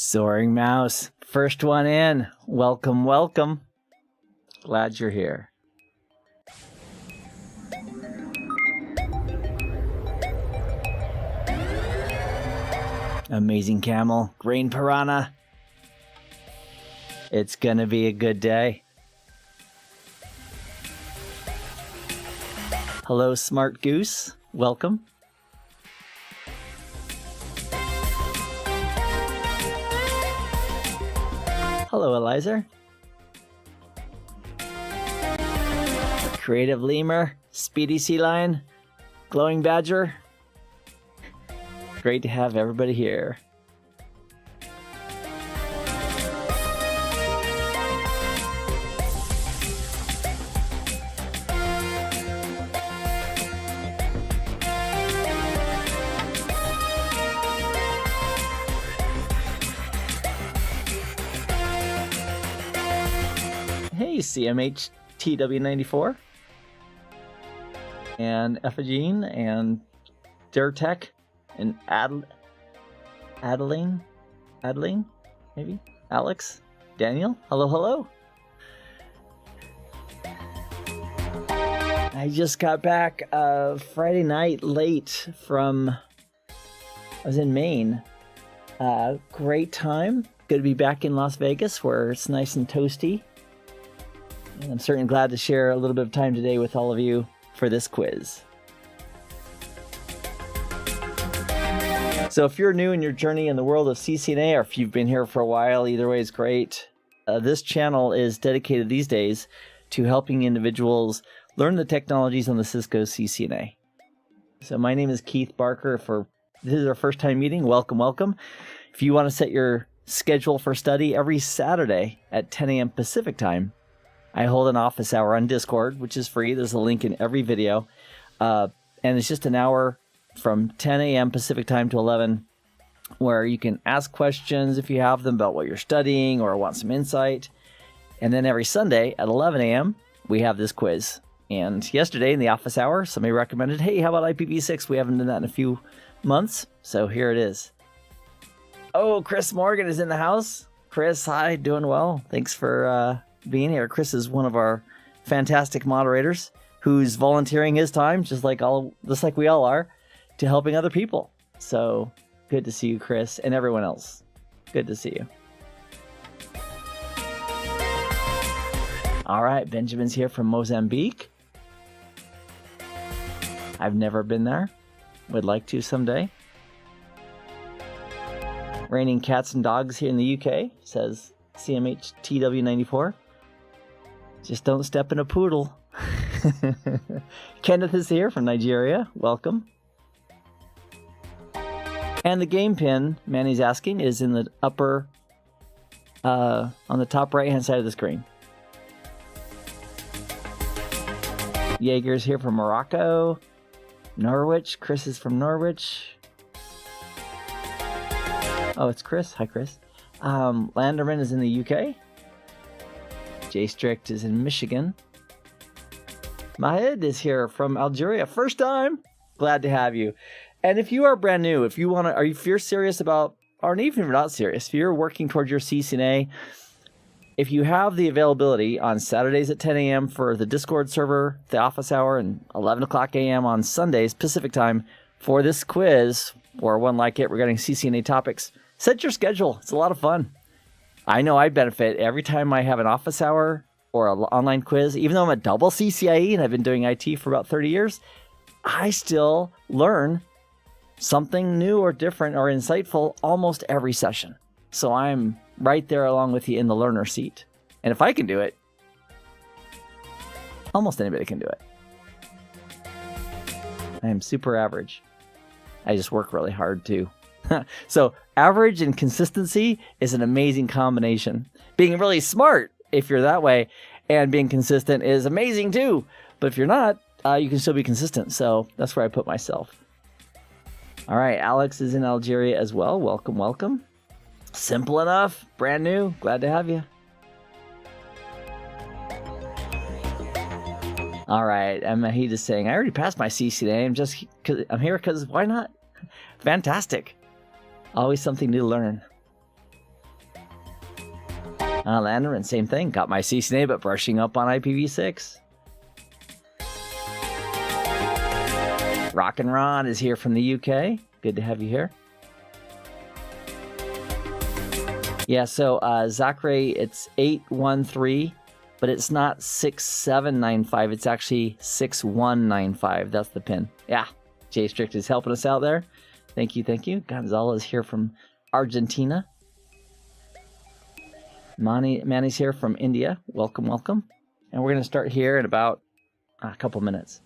Soaring Mouse, first one in. Welcome, welcome. Glad you're here. Amazing Camel, Green Piranha. It's gonna be a good day. Hello, Smart Goose. Welcome. Hello, Eliza. Creative Lemur, Speedy Sea Lion, Glowing Badger. Great to have everybody here. Hey, CMH TW94 and Ephigene and Durtech and Adeline, maybe? Alex? Daniel? Hello, hello. I just got back Friday night late from, I was in Maine. Great time. Good to be back in Las Vegas where it's nice and toasty. And I'm certainly glad to share a little bit of time today with all of you for this quiz. So if you're new in your journey in the world of CCNA, or if you've been here for a while, either way is great. This channel is dedicated these days to helping individuals learn the technologies on the Cisco CCNA. So my name is Keith Barker. If this is our first time meeting, welcome, welcome. If you want to set your schedule for study, every Saturday at 10 a.m. Pacific time, I hold an office hour on Discord, which is free. There's a link in every video. And it's just an hour from 10 a.m. Pacific time to 11, where you can ask questions if you have them about what you're studying or want some insight. And then every Sunday at 11 a.m., we have this quiz. And yesterday in the office hour, somebody recommended, hey, how about IPv6? We haven't done that in a few months. So here it is. Oh, Chris Morgan is in the house. Chris, hi, doing well. Thanks for being here. Chris is one of our fantastic moderators who's volunteering his time, just like we all are, to helping other people. So good to see you, Chris, and everyone else. Good to see you. All right, Benjamin's here from Mozambique. I've never been there. Would like to someday. Raining cats and dogs here in the UK, says CMH TW94. Just don't step in a poodle. Kenneth is here from Nigeria. Welcome. And the game pin, Manny's asking, is in the upper, on the top right-hand side of the screen. Jaeger's here from Morocco. Norwich. Chris is from Norwich. Oh, it's Chris. Hi, Chris. Landerman is in the UK. Jay Strict is in Michigan. Mahed is here from Algeria. First time. Glad to have you. And if you are brand new, if you're serious about, or even if you're not serious, if you're working towards your CCNA, if you have the availability on Saturdays at 10 a.m. for the Discord server, the office hour, and 11 o'clock a.m. on Sundays, Pacific time, for this quiz, or one like it regarding CCNA topics, set your schedule. It's a lot of fun. I know I benefit every time I have an office hour or an online quiz. Even though I'm a double CCIE and I've been doing IT for about 30 years, I still learn something new or different or insightful almost every session. So I'm right there along with you in the learner seat. And if I can do it, almost anybody can do it. I am super average. I just work really hard too. So average and consistency is an amazing combination. Being really smart, if you're that way, and being consistent is amazing too. But if you're not, you can still be consistent. So that's where I put myself. All right, Alex is in Algeria as well. Welcome, welcome. Simple enough, brand new. Glad to have you. All right, Mahid is saying, I already passed my CCNA. I'm here because why not? Fantastic. Always something new to learn. Landerman, same thing. Got my CCNA, but brushing up on IPv6. Rock and Ron is here from the UK. Good to have you here. Yeah, so Zachary, it's 813, but it's not 6795. It's actually 6195. That's the pin. Yeah, Jay Strict is helping us out there. Thank you, thank you. Gonzalo is here from Argentina. Manny's here from India. Welcome, welcome. And we're going to start here in about a couple minutes.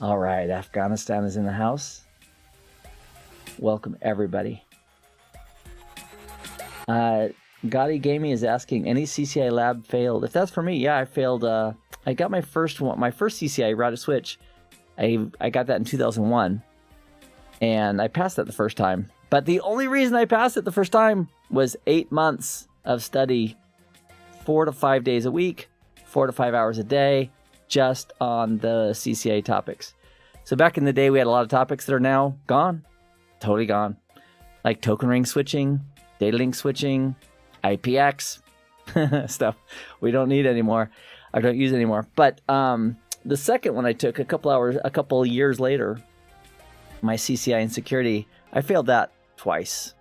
All right, Afghanistan is in the house. Welcome, everybody. Gotti Gaming is asking, any CCI lab failed? If that's for me, yeah, I failed. I got my first CCI router switch. I got that in 2001, and I passed that the first time. But the only reason I passed it the first time was 8 months of study, 4 to 5 days a week, 4 to 5 hours a day, just on the CCA topics. So back in the day, we had a lot of topics that are now gone, totally gone, like token ring switching, data link switching, IPX stuff we don't need anymore. I don't use anymore. But the second one I took a couple years later, my CCI in security, I failed that twice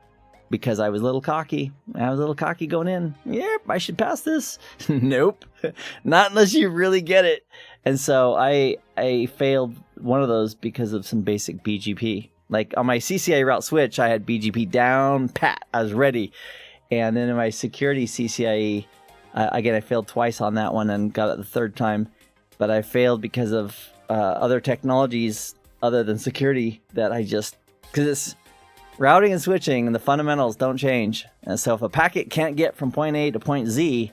because I was a little cocky. I was a little cocky going in. Yep, I should pass this. Nope, not unless you really get it. And so I failed one of those because of some basic BGP. Like on my CCI route switch, I had BGP down pat. I was ready. And then in my security CCIE, again, I failed twice on that one and got it the third time. But I failed because of other technologies other than security that because it's routing and switching and the fundamentals don't change. And so if a packet can't get from point A to point Z,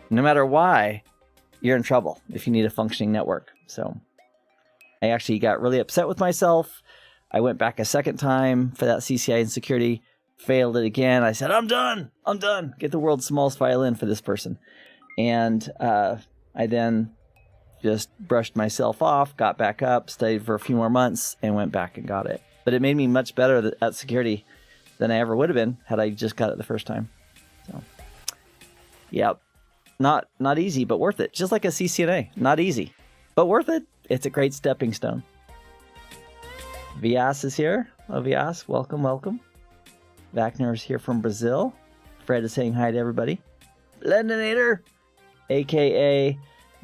no matter why, you're in trouble if you need a functioning network. So I actually got really upset with myself. I went back a second time for that CCI in security, failed it again. I said, I'm done. Get the world's smallest violin for this person. And I then just brushed myself off, got back up, studied for a few more months, and went back and got it. But it made me much better at security than I ever would have been had I just got it the first time. So, yep. Not easy, but worth it. Just like a CCNA. Not easy, but worth it. It's a great stepping stone. Vias is here. Oh, Vias, welcome, welcome. Wagner is here from Brazil. Fred is saying hi to everybody. Blendinator, a.k.a.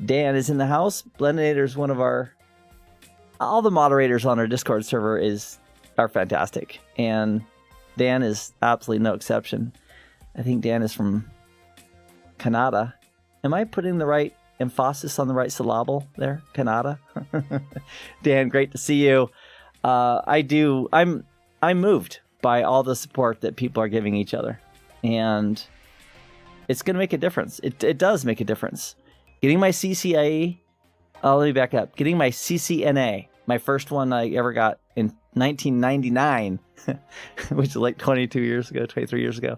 Dan, is in the house. Blendinator is one of all the moderators on our Discord server are fantastic. And Dan is absolutely no exception. I think Dan is from Canada. Am I putting the right emphasis on the right syllable there? Canada? Dan, great to see you. I'm moved by all the support that people are giving each other. And it's going to make a difference. It does make a difference. Getting my CCIE, let me back up. Getting my CCNA, my first one I ever got in 1999, which is like 23 years ago.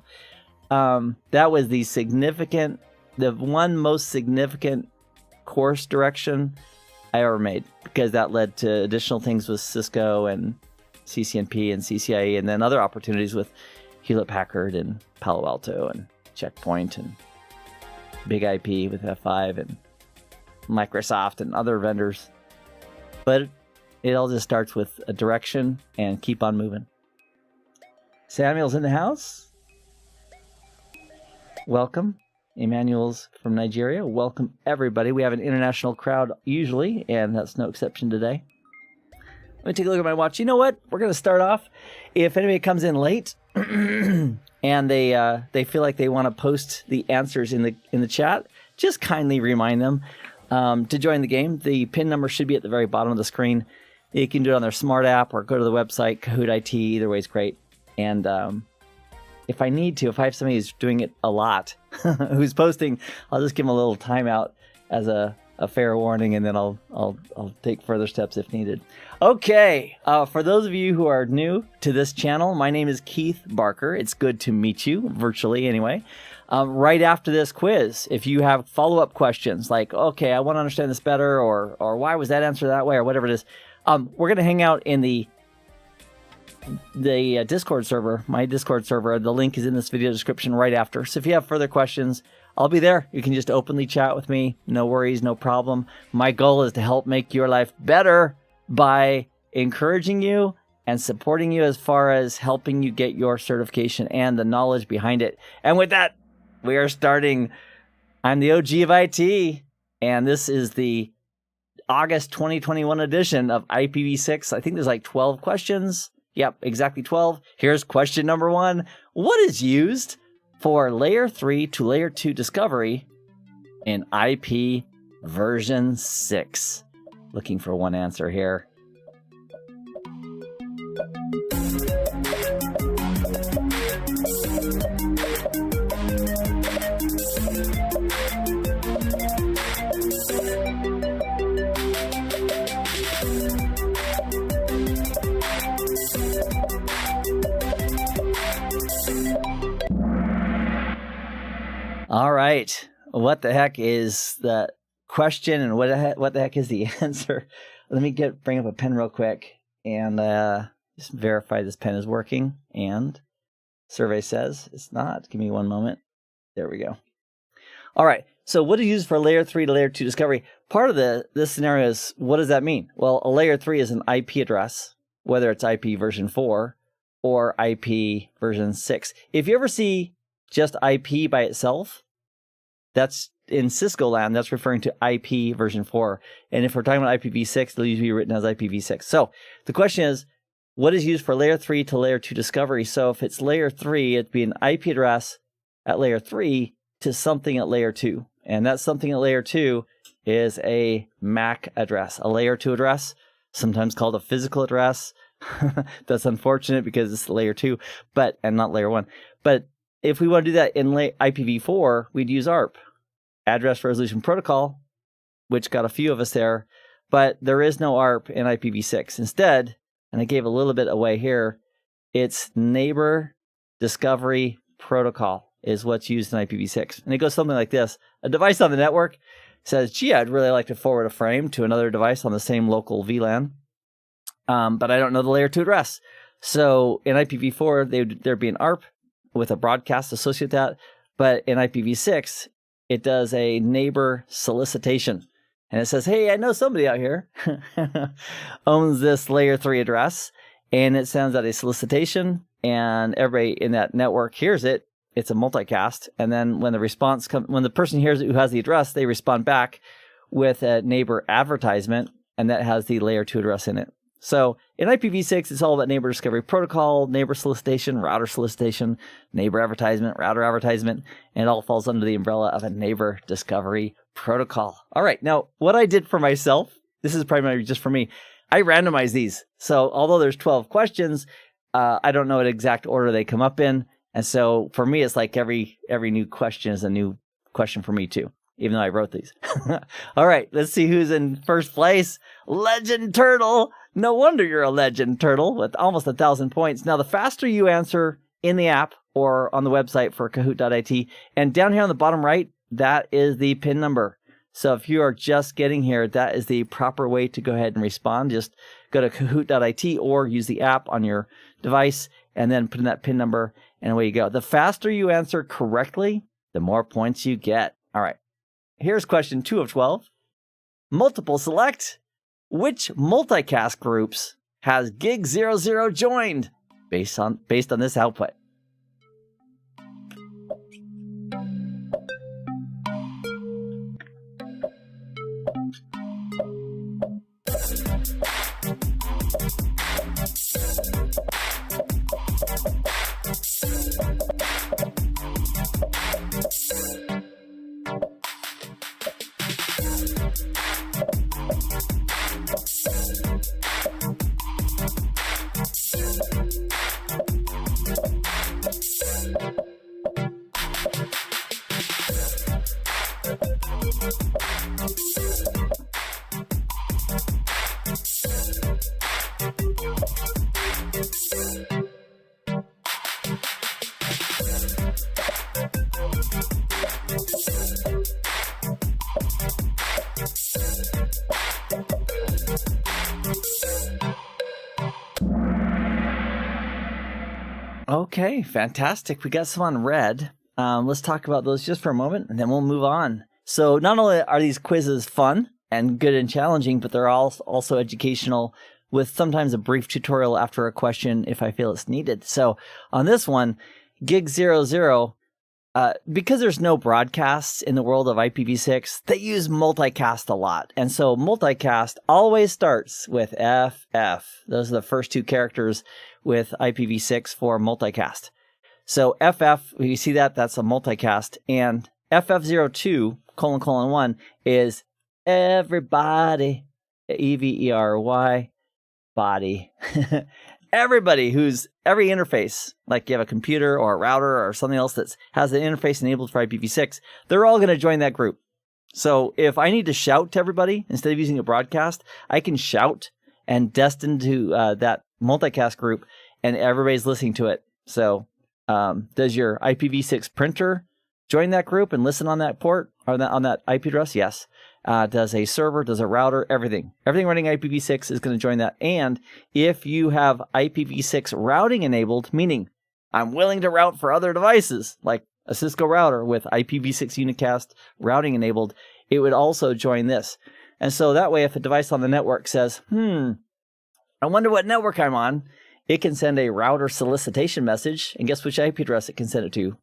That was the one most significant course direction I ever made, because that led to additional things with Cisco and CCNP and CCIE, and then other opportunities with Hewlett-Packard and Palo Alto and Checkpoint and Big IP with F5 and Microsoft and other vendors. But it all just starts with a direction and keep on moving. Samuel's in the house. Welcome. Emmanuel's from Nigeria. Welcome, everybody. We have an international crowd usually, and that's no exception today. Let me take a look at my watch. You know what? We're going to start off. If anybody comes in late and they feel like they want to post the answers in the chat, just kindly remind them to join the game. The PIN number should be at the very bottom of the screen. You can do it on their smart app or go to the website, Kahoot IT. Either way is great. And if I have somebody who's doing it a lot, who's posting, I'll just give them a little timeout as a fair warning, and then I'll take further steps if needed. Okay, for those of you who are new to this channel, my name is Keith Barker. It's good to meet you, virtually anyway. right after this quiz, if you have follow-up questions like, okay, I want to understand this better, or why was that answer that way, or whatever it is, we're going to hang out in the Discord server, my Discord server. The link is in this video description right after. So if you have further questions, I'll be there. You can just openly chat with me. No worries, no problem. My goal is to help make your life better by encouraging you and supporting you as far as helping you get your certification and the knowledge behind it. And with that, we are starting. I'm the OG of IT, and this is the August 2021 edition of IPv6. I think there's like 12 questions. Yep, exactly 12. Here's question number 1. What is used for layer 3 to layer 2 discovery in IP version 6? Looking for one answer here. All right. What the heck is the question, and what the heck is the answer? Let me bring up a pen real quick and just verify this pen is working. And survey says it's not. Give me one moment. There we go. All right. So what is used for layer 3 to layer 2 discovery? Part of this scenario is, what does that mean? Well, a layer 3 is an IP address, whether it's IP version 4 or IP version 6. If you ever see just IP by itself, that's in Cisco land, that's referring to IP version 4. And if we're talking about IPv6, it'll usually be written as IPv6. So the question is, what is used for layer 3 to layer 2 discovery? So if it's layer 3, it'd be an IP address at layer 3 to something at layer 2. And that something at layer 2 is a MAC address, a layer 2 address, sometimes called a physical address. That's unfortunate because it's layer 2, and not layer 1. But if we want to do that in IPv4, we'd use ARP, Address Resolution Protocol, which got a few of us there, but there is no ARP in IPv6. Instead, and I gave a little bit away here, it's Neighbor Discovery Protocol is what's used in IPv6. And it goes something like this. A device on the network says, gee, I'd really like to forward a frame to another device on the same local VLAN, but I don't know the layer 2 address. So in IPv4, there'd be an ARP with a broadcast associated with that. But in IPv6, it does a neighbor solicitation. And it says, hey, I know somebody out here owns this layer 3 address. And it sends out a solicitation, and everybody in that network hears it. It's a multicast. And then when the response comes, when the person hears it who has the address, they respond back with a neighbor advertisement, and that has the layer 2 address in it. So in IPv6, it's all about neighbor discovery protocol, neighbor solicitation, router solicitation, neighbor advertisement, router advertisement, and it all falls under the umbrella of a neighbor discovery protocol. All right, now what I did for myself, this is primarily just for me, I randomized these. So although there's 12 questions, I don't know what exact order they come up in. And so for me, it's like every new question is a new question for me too, even though I wrote these. All right, let's see who's in first place. Legend Turtle. No wonder you're a legend, Turtle, with almost 1,000 points. Now, the faster you answer in the app or on the website for Kahoot.it, and down here on the bottom right, that is the PIN number. So if you are just getting here, that is the proper way to go ahead and respond. Just go to Kahoot.it or use the app on your device and then put in that PIN number, and away you go. The faster you answer correctly, the more points you get. All right. Here's question 2 of 12. Multiple select. Which multicast groups has gig 00 joined based on this output? Okay, fantastic. We got some on red. Let's talk about those just for a moment, and then we'll move on. So not only are these quizzes fun and good and challenging, but they're also educational, with sometimes a brief tutorial after a question if I feel it's needed. So on this one, Gig 00, because there's no broadcasts in the world of IPv6, they use multicast a lot. And so multicast always starts with FF. Those are the first two characters with IPv6 for multicast. So FF, you see that, that's a multicast. And FF02, : 1, is everybody, EVERY, body. Everybody who's every interface, like you have a computer or a router or something else that has an interface enabled for IPv6, they're all going to join that group. So if I need to shout to everybody instead of using a broadcast, I can shout and destine to that multicast group, and everybody's listening to it. So does your IPv6 printer join that group and listen on that port or on that IP address? Yes. Does a server, does a router, everything running IPv6 is going to join that. And if you have IPv6 routing enabled, meaning I'm willing to route for other devices, like a Cisco router with IPv6 unicast routing enabled, it would also join this. And so that way, if a device on the network says, I wonder what network I'm on, it can send a router solicitation message. And guess which IP address it can send it to?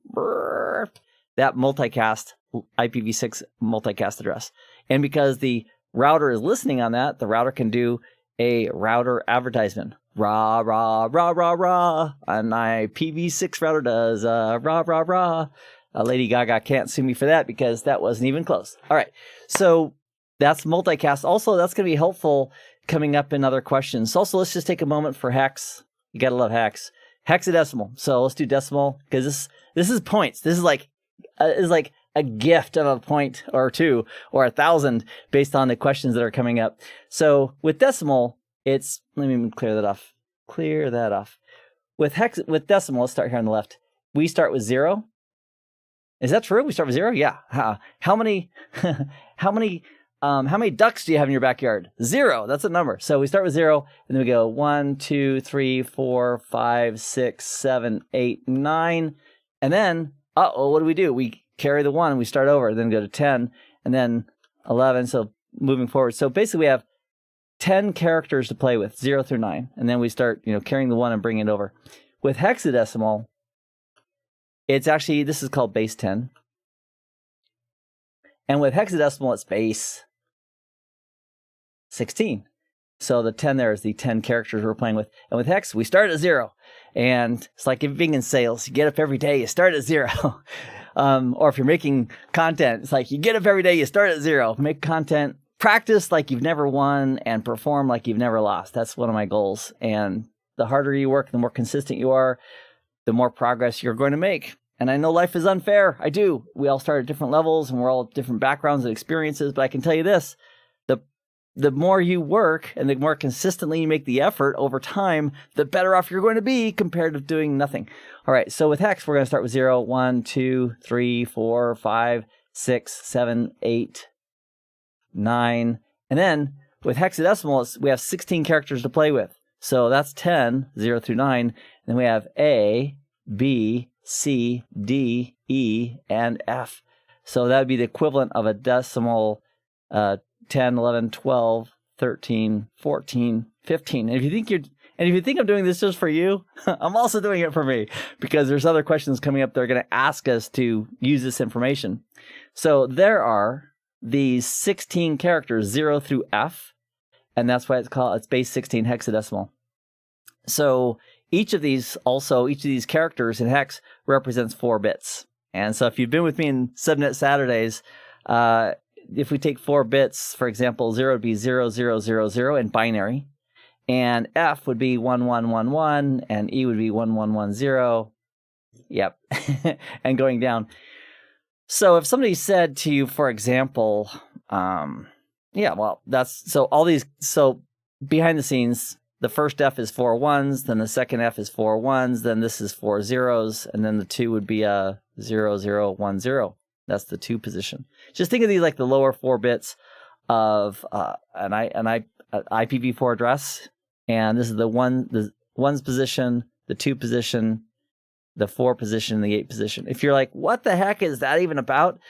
That multicast, IPv6 multicast address. And because the router is listening on that, the router can do a router advertisement. Rah, rah, rah, rah, rah. An IPv6 router does rah, rah, rah. Lady Gaga can't sue me for that because that wasn't even close. All right. So that's multicast. Also, that's going to be helpful coming up in other questions. Also, let's just take a moment for hex. You got to love hex. Hexadecimal. So let's do decimal because this is points. This is like a gift of a point or two or 1,000 based on the questions that are coming up. So with decimal, let me clear that off. With decimal, let's start here on the left. We start with 0. Is that true? We start with 0? Yeah. How many ducks do you have in your backyard? 0. That's a number. So we start with 0, and then we go 1, 2, 3, 4, 5, 6, 7, 8, 9, and then what do? We carry the 1, we start over, then go to 10, and then 11, so moving forward. So basically we have 10 characters to play with, 0 through 9, and then we start carrying the 1 and bringing it over. With hexadecimal, it's actually, this is called base 10. And with hexadecimal, it's base 16. So the 10 there is the 10 characters we're playing with. And with hex, we start at 0. And it's like being in sales. You get up every day, you start at 0. Or if you're making content, it's like you get up every day, you start at 0. Make content, practice like you've never won, and perform like you've never lost. That's one of my goals. And the harder you work, the more consistent you are, the more progress you're going to make. And I know life is unfair. I do. We all start at different levels, and we're all different backgrounds and experiences. But I can tell you this, the more you work and the more consistently you make the effort over time, the better off you're going to be compared to doing nothing. All right, so with hex, we're going to start with 0, 1, 2, 3, 4, 5, 6, 7, 8, 9. And then with hexadecimal, we have 16 characters to play with. So that's 10, 0 through 9. And then we have A, B, C, D, E, and F. So that would be the equivalent of a decimal 10, 11, 12, 13, 14, 15. And if you think I'm doing this just for you, I'm also doing it for me because there's other questions coming up that are going to ask us to use this information. So there are these 16 characters, 0 through F, and that's why it's base 16 hexadecimal. So each of these characters in hex represents 4 bits. And so if you've been with me in Subnet Saturdays, if we take 4 bits, for example, 0 would be 0000 in binary, and F would be 1111, and E would be 1110. Yep, and going down. So if somebody said to you, for example, so behind the scenes, the first F is 4 1s, then the second F is 4 1s, then this is 4 zeros, and then the 2 would be a 0010. That's the 2 position. Just think of these like the lower 4 bits of an IPv4 address, and this is the 1's position, the 2 position, the 4 position and the 8 position. If you're like, what the heck is that even about?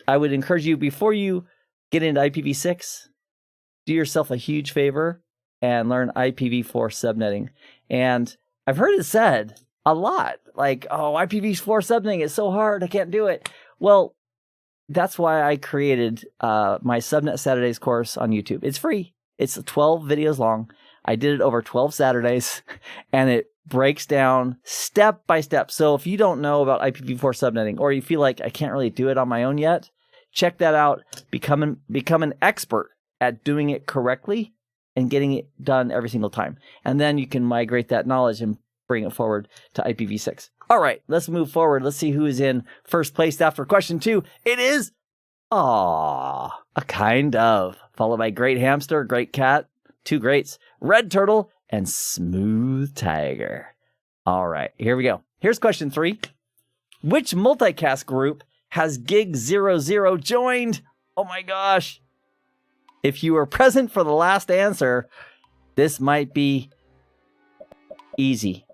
I would encourage you, before you get into IPv6, do yourself a huge favor and learn IPv4 subnetting. And I've heard it said a lot, like, oh, IPv4 subnetting is so hard, I can't do it. Well, that's why I created my Subnet Saturdays course on YouTube. It's free. It's 12 videos long. I did it over 12 Saturdays, and it breaks down step by step. So if you don't know about IPv4 subnetting, or you feel like I can't really do it on my own yet, check that out. Become an expert at doing it correctly and getting it done every single time. And then you can migrate that knowledge and bring it forward to IPv6. All right, let's move forward. Let's see who is in first place after question 2. It is, a kind of, followed by Great Hamster, Great Cat, 2 greats, Red Turtle, and Smooth Tiger. All right, here we go. Here's question 3. Which multicast group has Gig 00 joined? Oh my gosh. If you were present for the last answer, this might be easy.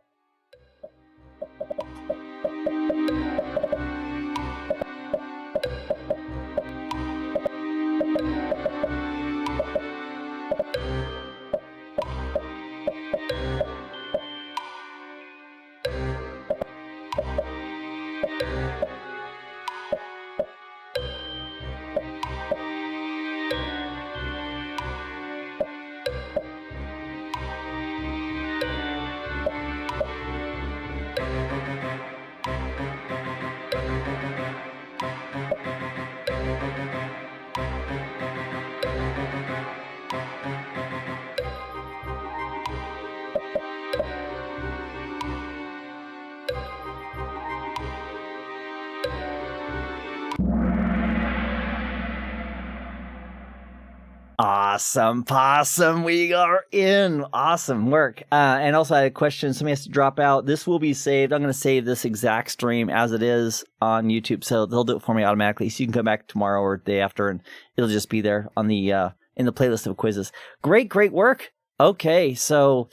Awesome possum, we are in. Awesome work. And also I had a question. Somebody has to drop out. This will be saved. I'm going to save this exact stream as it is on YouTube, so they'll do it for me automatically. So you can come back tomorrow or the day after, and it'll just be there on the in the playlist of quizzes. Great work. Okay, so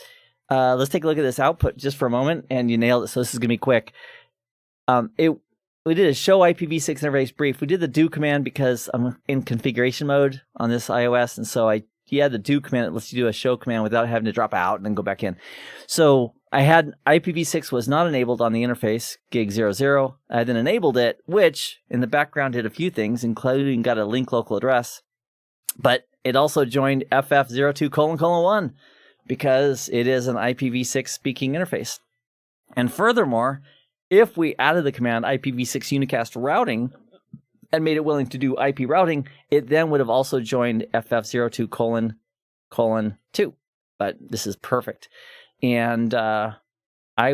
let's take a look at this output just for a moment, and you nailed it. So this is going to be quick. We did a show IPv6 interface brief. We did the do command because I'm in configuration mode on this iOS. And so the do command that lets you do a show command without having to drop out and then go back in. So I had IPv6 was not enabled on the interface, Gig 00. I then enabled it, which in the background did a few things, including got a link local address. But it also joined FF02::1 because it is an IPv6 speaking interface. And furthermore, if we added the command IPv6 unicast routing and made it willing to do IP routing, it then would have also joined FF02::2. But this is perfect. And I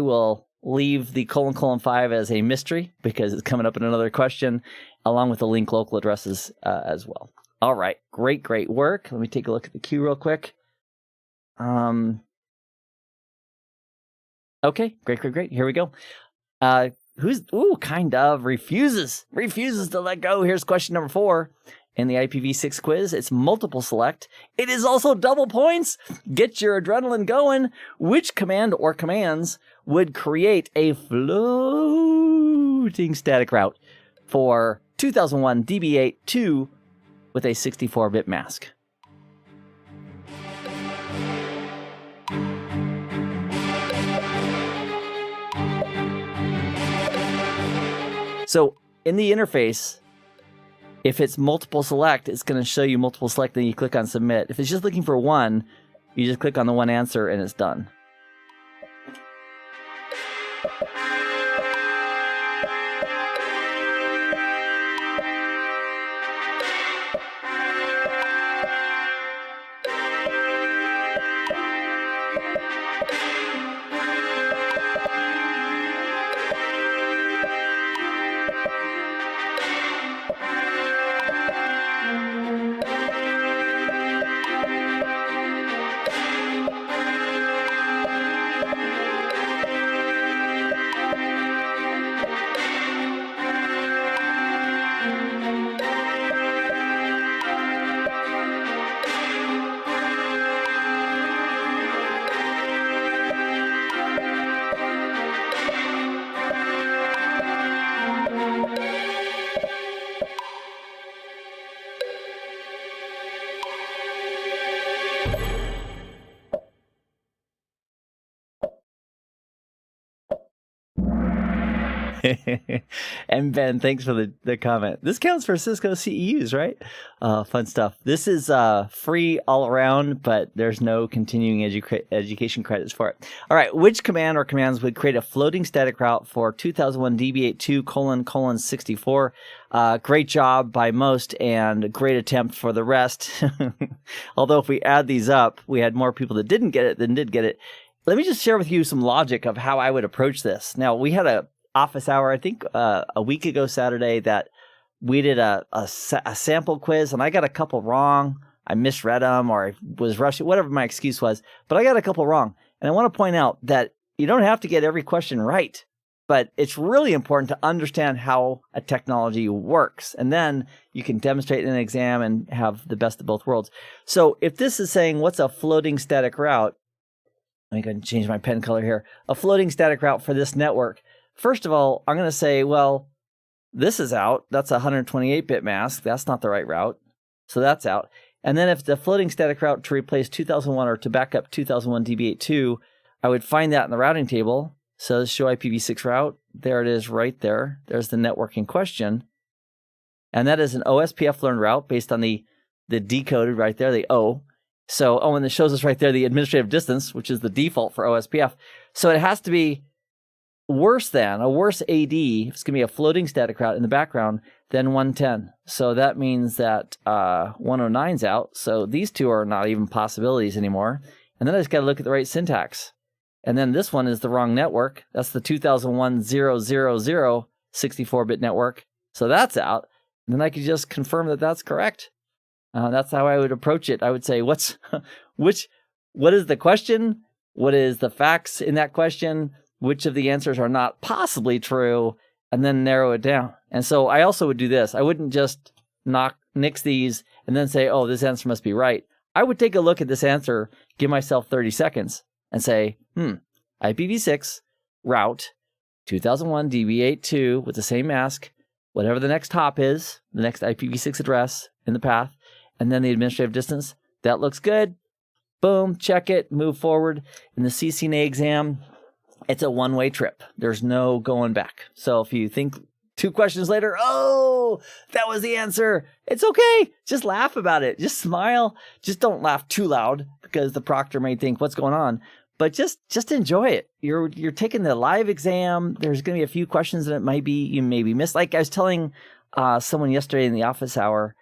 will leave the : 5 as a mystery because it's coming up in another question, along with the link local addresses as well. All right, great work. Let me take a look at the queue real quick. Okay, great. Here we go. Kind of refuses to let go. Here's question number 4 in the IPv6 quiz. It's multiple select. It is also double points. Get your adrenaline going. Which command or commands would create a floating static route for 2001 DB8-2 with a 64-bit mask? So in the interface, if it's multiple select, it's going to show you multiple select, then you click on submit. If it's just looking for one, you just click on the one answer and it's done. And Ben, thanks for the comment. This counts for Cisco CEUs, right? Fun stuff. This is free all around, but there's no continuing education credits for it. All right, which command or commands would create a floating static route for 2001 DB82::64? Great job by most and great attempt for the rest. Although if we add these up, we had more people that didn't get it than did get it. Let me just share with you some logic of how I would approach this. Now, we had a office hour, I think a week ago Saturday, that we did a sample quiz, and I got a couple wrong. I misread them, or I was rushing, whatever my excuse was, but I got a couple wrong. And I want to point out that you don't have to get every question right, but it's really important to understand how a technology works. And then you can demonstrate in an exam and have the best of both worlds. So if this is saying, what's a floating static route? Let me go and change my pen color here. A floating static route for this network. First of all, I'm going to say, well, this is out. That's a 128-bit mask. That's not the right route. So that's out. And then if the floating static route to replace 2001 or to back up 2001 DB82, I would find that in the routing table. So show IPv6 route. There it is right there. There's the network in question. And that is an OSPF learned route based on the decoded right there, the O. So, and it shows us right there the administrative distance, which is the default for OSPF. So it has to be worse than, a worse AD, it's going to be a floating static route in the background, than 110. So that means that 109's out. So these two are not even possibilities anymore. And then I just got to look at the right syntax. And then this one is the wrong network. That's the 2001 000 64-bit network. So that's out. And then I could just confirm that that's correct. That's how I would approach it. I would say, what is the question? What is the facts in that question? Which of the answers are not possibly true? And then narrow it down. And so I also would do this. I wouldn't just nix these and then say, oh, this answer must be right. I would take a look at this answer, give myself 30 seconds and say, IPv6 route 2001 DB82 with the same mask, whatever the next hop is, the next IPv6 address in the path, and then the administrative distance. That looks good. Boom, check it, move forward. In the CCNA exam, it's a one-way trip. There's no going back. So if you think 2 questions later, oh, that was the answer, it's okay. Just laugh about it. Just smile. Just don't laugh too loud because the proctor may think, what's going on? But just enjoy it. You're taking the live exam. There's going to be a few questions that you maybe missed. Like I was telling someone yesterday in the office hour,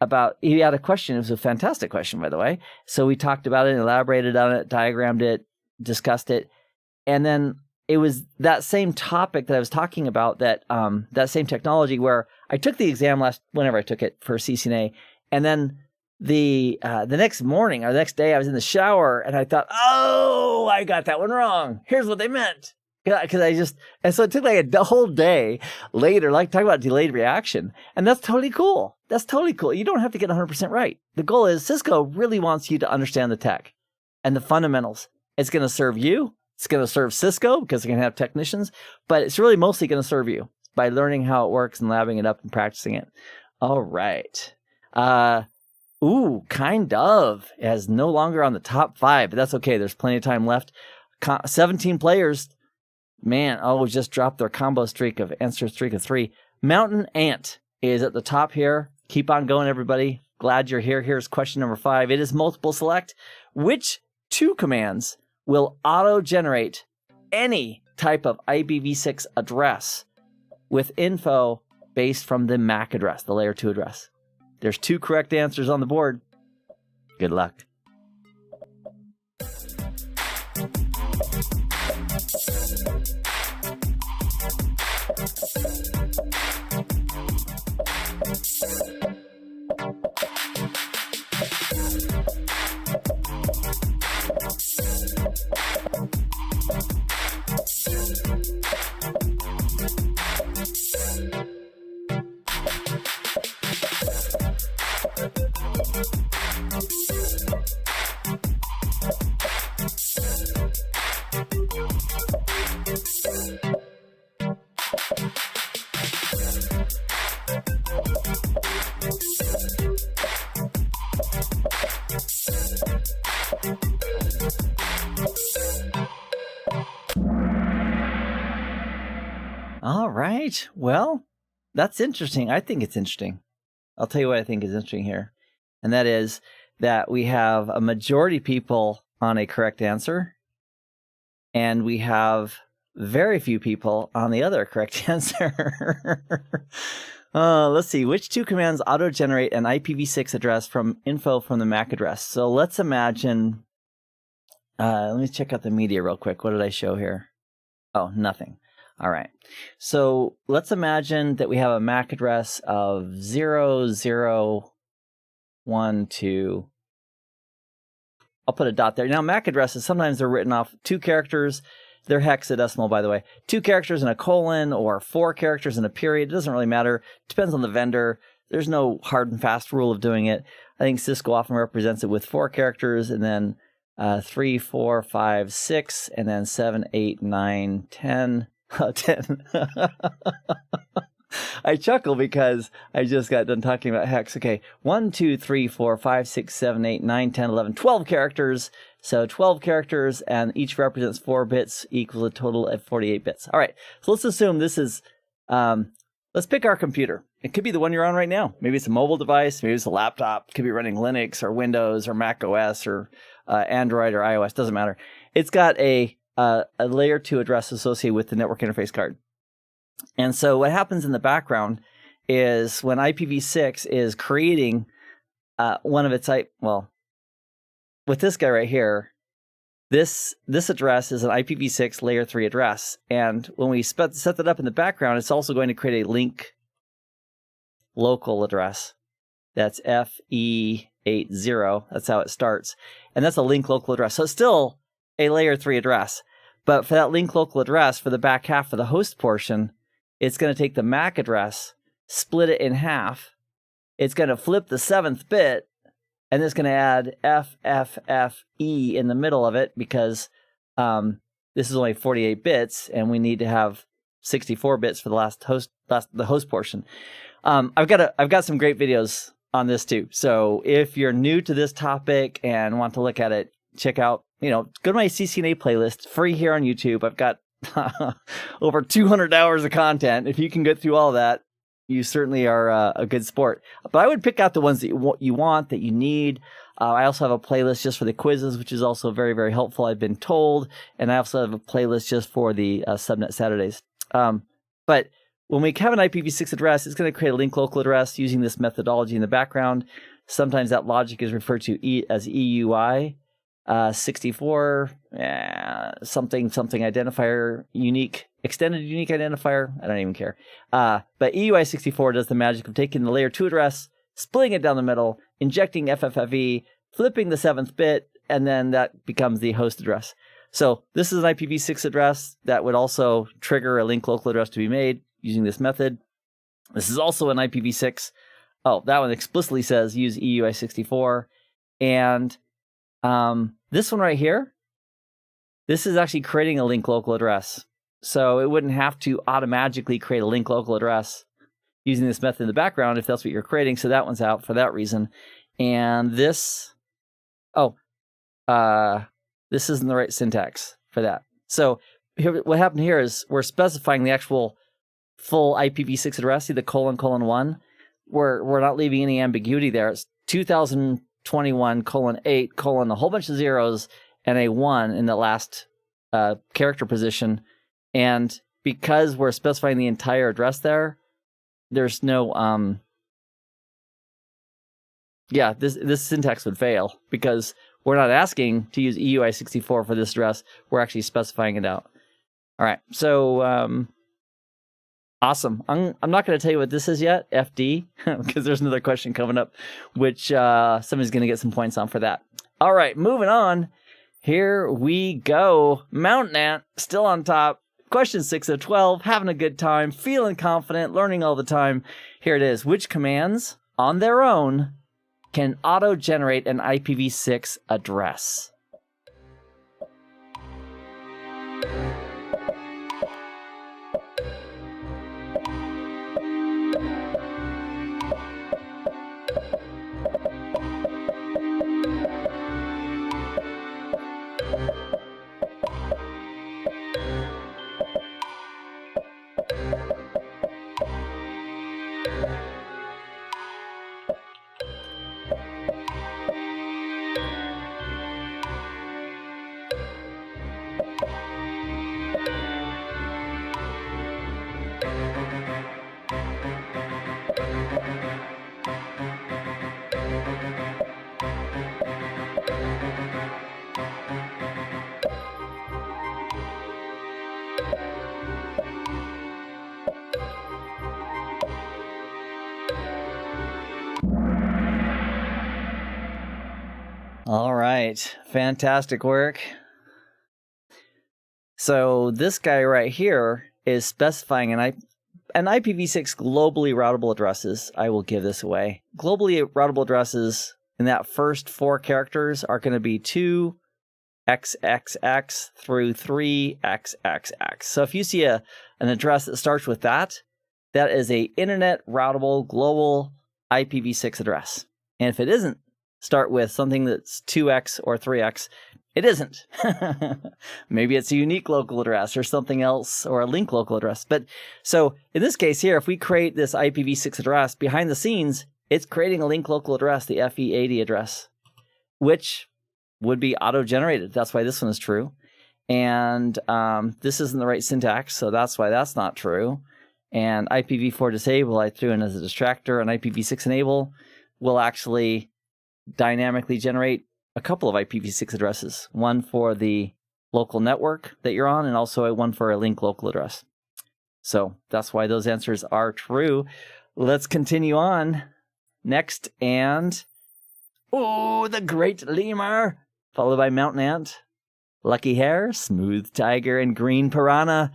about, he had a question. It was a fantastic question, by the way. So we talked about it, elaborated on it, diagrammed it, discussed it. And then it was that same topic that I was talking about, that same technology, where I took the exam whenever I took it for CCNA. And then the next morning or the next day I was in the shower and I thought, oh, I got that one wrong. Here's what they meant. And so it took like a whole day later, like talking about delayed reaction. And that's totally cool. That's totally cool. You don't have to get 100% right. The goal is Cisco really wants you to understand the tech and the fundamentals. It's going to serve you. It's going to serve Cisco because they're going to have technicians, but it's really mostly going to serve you by learning how it works and labbing it up and practicing it. All right. Kind of. It is no longer on the top 5, but that's okay. There's plenty of time left. 17 players. Man, just dropped their combo streak of 3. Mountain Ant is at the top here. Keep on going, everybody. Glad you're here. Here's question number 5. It is multiple select. Which 2 commands will auto-generate any type of IPv6 address with info based from the MAC address, the layer 2 address? There's 2 correct answers on the board. Good luck. All right. Well, that's interesting. I think it's interesting. I'll tell you what I think is interesting here. And that is that we have a majority of people on a correct answer. And we have very few people on the other correct answer. Let's see. Which two commands auto-generate an IPv6 address from info from the MAC address? So let's imagine... let me check out the media real quick. What did I show here? Oh, nothing. All right. So let's imagine that we have a MAC address of 0012. I'll put a dot there. Now, MAC addresses, sometimes they're written off 2 characters. They're hexadecimal, by the way. 2 characters and a colon, or 4 characters and a period. It doesn't really matter. Depends on the vendor. There's no hard and fast rule of doing it. I think Cisco often represents it with 4 characters, and then 3, 4, 5, 6, and then 7, 8, 9, 10. 10. I chuckle because I just got done talking about hex. Okay, 1, 2, 3, 4, 5, 6, 7, 8, 9, 10, 11, 12 characters. So 12 characters, and each represents 4 bits, equals a total of 48 bits. All right, so let's assume this is, let's pick our computer. It could be the one you're on right now. Maybe it's a mobile device, maybe it's a laptop. It could be running Linux or Windows or Mac OS or Android or iOS, doesn't matter. It's got a layer 2 address associated with the network interface card. And so what happens in the background is when IPv6 is creating one of its, with this guy right here, this address is an IPv6 layer 3 address. And when we set that up in the background, it's also going to create a link local address. That's FE80. That's how it starts. And that's a link local address. So it's still a layer 3 address. But for that link local address, for the back half of the host portion, it's going to take the MAC address, split it in half. It's going to flip the 7th bit, and it's going to add FFFE in the middle of it because this is only 48 bits, and we need to have 64 bits for the host portion. I've got some great videos on this too. So if you're new to this topic and want to look at it, check out, go to my CCNA playlist, free here on YouTube. I've got over 200 hours of content. If you can get through all that, you certainly are a good sport. But I would pick out the ones that you want, that you need. I also have a playlist just for the quizzes, which is also very, very helpful, I've been told. And I also have a playlist just for the Subnet Saturdays. But when we have an IPv6 address, it's going to create a link local address using this methodology in the background. Sometimes that logic is referred to as EUI. 64 something identifier, unique, extended unique identifier. I don't even care. But EUI 64 does the magic of taking the layer 2 address, splitting it down the middle, injecting FFFE, flipping the 7th bit, and then that becomes the host address. So this is an IPv6 address that would also trigger a link local address to be made using this method. This is also an IPv6. Oh, that one explicitly says use EUI 64. And this one right here, this is actually creating a link local address. So it wouldn't have to automatically create a link local address using this method in the background if that's what you're creating. So that one's out for that reason. And this, this isn't the right syntax for that. So here, what happened here is we're specifying the actual full IPv6 address, see the ::1. We're not leaving any ambiguity there. It's 2021:8, a whole bunch of zeros and a 1 in the last character position. And because we're specifying the entire address there, there's no, this syntax would fail because we're not asking to use EUI 64 for this address. We're actually specifying it out. All right, so awesome. I'm not going to tell you what this is yet, FD, because there's another question coming up, which somebody's going to get some points on for that. All right, moving on. Here we go. Mountain Ant, still on top. Question 6 of 12, having a good time, feeling confident, learning all the time. Here it is. Which commands, on their own, can auto-generate an IPv6 address? All right. Fantastic work. So this guy right here is specifying an IPv6 globally routable addresses. I will give this away. Globally routable addresses in that first 4 characters are going to be 2xxx through 3xxx. So if you see an address that starts with that is a internet routable global IPv6 address. And if it isn't, start with something that's 2x or 3x, it isn't. Maybe it's a unique local address or something else, or a link local address. But so in this case here, if we create this IPv6 address, behind the scenes, it's creating a link local address, the FE80 address, which would be auto-generated. That's why this one is true. And this isn't the right syntax, so that's why that's not true. And IPv4 disable, I threw in as a distractor, and IPv6 enable will actually dynamically generate a couple of IPv6 addresses, one for the local network that you're on and also one for a link local address. So that's why those answers are true. Let's continue on. Next, and the great lemur, followed by mountain ant, lucky hare, smooth tiger, and green piranha.